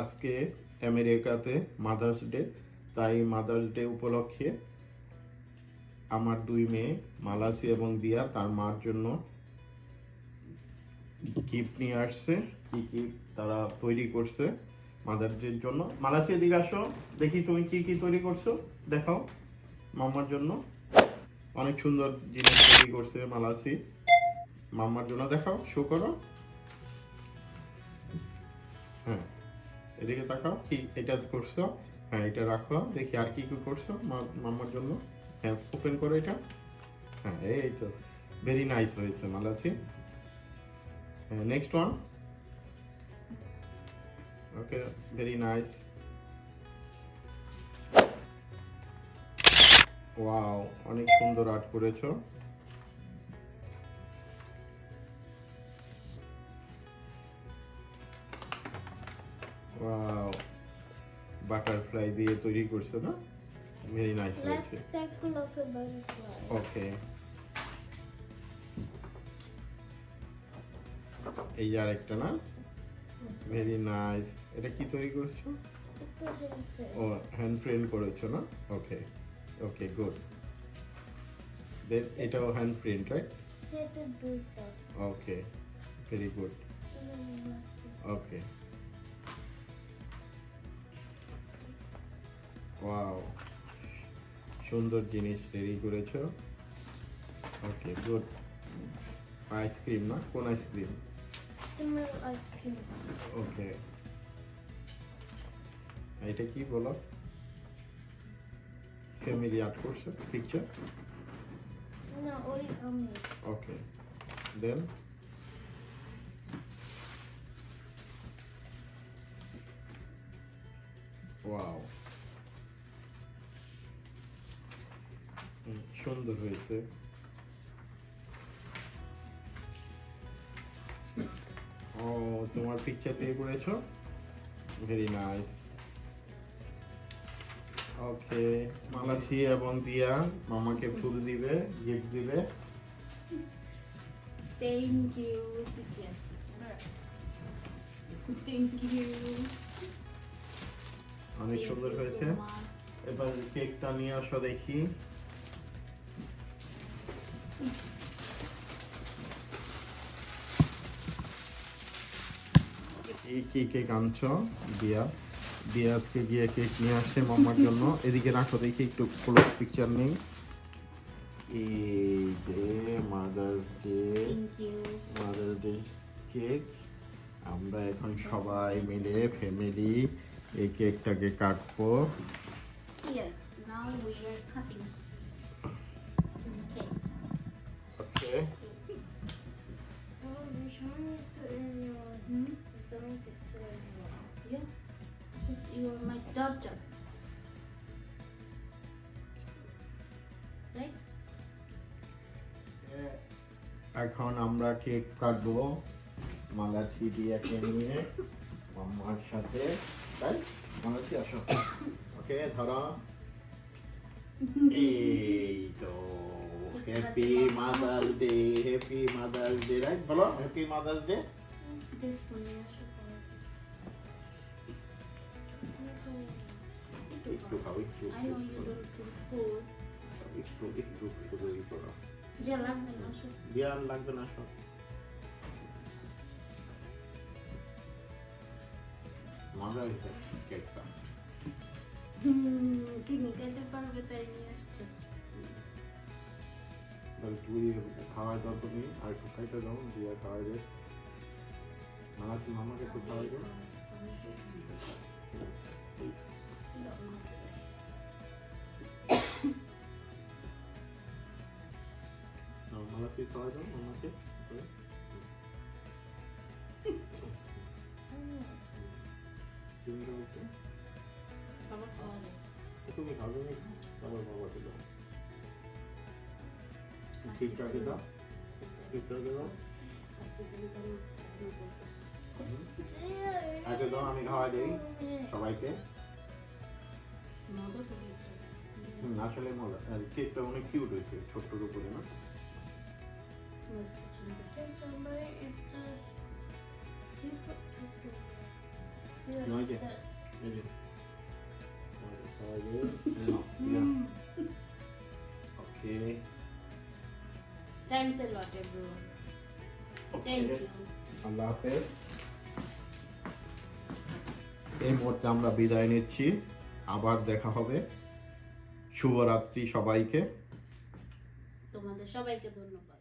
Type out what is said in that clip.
আজকে আমেরিকাতে mother's day, তাই মাদার্স ডে উপলক্ষে আমার দুই মেয়ে মালাসি এবং দিয়া তার মার জন্য গিফট নিয়ে আসছে। কি কি তারা তৈরি করছে মাদার্স ডের জন্য। মালাসি এদিকে আসো, দেখি তুমি কি কি তৈরি করছো, দেখাও মাম্মার জন্য। অনেক সুন্দর জিনিস তৈরি করছে মালাসি মাম্মার জন্য, দেখাও, শো করো। হ্যাঁ, এদিকে তাকাও, কি এটা করছো? হ্যাঁ, এটা রাখো, দেখি আর কি কি করছো মাম্মার জন্য। হ্যাঁ, ওপেন করো এটা। হ্যাঁ, এই তো ভেরি নাইস হয়েছে মালাসি। হ্যাঁ, নেক্সট ওয়ান। ওকে, ভেরি নাইস। ওয়াও, অনেক সুন্দর আর্ট করেছো। ওয়াও, বাটারফ্লাই দিয়ে তৈরি করছো না? ভেরি নাইস হয়েছে। Let's circle of a butterfly. ওকে, এই আর একটা না? Very nice. এটা কি তৈরি করছো? ও, হ্যান্ড প্রিন্ট করেছো না? ওকে ওকে, গুড। দেন এটাও হ্যান্ড প্রিন্ট, রাইট? ওকে, ভেরি গুড। ওকে, ওয়াও, সুন্দর জিনিস তৈরি করেছো। ওকে, গুড। আইসক্রিম না? কোন আইসক্রিম? Ice cream. ওকে, এটা কি বলো? ফ্যামিলি আর্ট করছো, পিকচার? No, origami. ওকে, দেন ওয়াও, সুন্দর হয়েছে। ও, তোমার পিকচার দিয়ে করেছো, ভেরি নাইস। ওকে, মালাসি এবং দিয়া মামাকে ফুল দিবে, গিফট দিবে। Thank you, Sitya. Thank you. অনেক Thank সুন্দর you হয়েছে। so much. এবার কেকটা নিয়ে আসো দেখি। এই কি কেক আনছো দিয়া? দিয়া আজকে গিয়ে কেক নিয়ে আসছে মামার জন্য। এদিকে রাখো দেখি, একটু ক্লোজ পিকচার নেই। এই যে mother's day, Thank you. Mother's day cake. আমরা এখন সবাই মিলে ফ্যামিলি এই কেকটাকে কাটবো। Yes, now we are cutting. Okay. Okay, Oh, we're showing it to everyone. Hmm? We're showing it to everyone. Yeah. Because you are my daughter. Right? এখন আমরা cake কাটবো মালাসি দিয়াকে নিয়ে মামার সাথে, তাই মালাসি আসো। ওকে, ধরো। এই তো happy mother's day, happy mother's day, right? বলো happy mother's day. Just for me, I should একটু খাও, একটু I know you don't feel good. একটু একটু তৈরি করো। Yeah, like that, I should. দিয়া আর লাগবে না, আসো। মজা হয়েছে কেকটা। তিনি খেতে পারবে তাই নিয়ে আসছে। তাহলে তুই খাওয়াই দাও, তুমি আর একটু খাইতে দাও, দিয়া খাওয়াই দে। মালাসি মামাকে একটু খাওয়াই দাও। মালাসি খাওয়াই দাও মামাকে। তুমি খাও একটু। বাবা খাওয়াবে। তুমি খাও, তুমি তারপর বাবাকে দাও। কেকটাকে দাও, কেকটাকে দাও। আগে দাও, আমি খাওয়াই দিই সবাইকে। মজা তো একটা। আসলে মজা, কেকটা অনেক কিউট হয়েছে, ছোট্টর উপরে না? আমার পছন্দ। Can somebody eat this? Can you put two নয় যে এই যে ওকে Thanks a lot, everyone. Thank you. আল্লাহ হাফেজ। এই মুহূর্তে আমরা বিদায় নিচ্ছি, আবার দেখা হবে। শুভরাত্রি সবাইকে। তোমাদের সবাইকে ধন্যবাদ।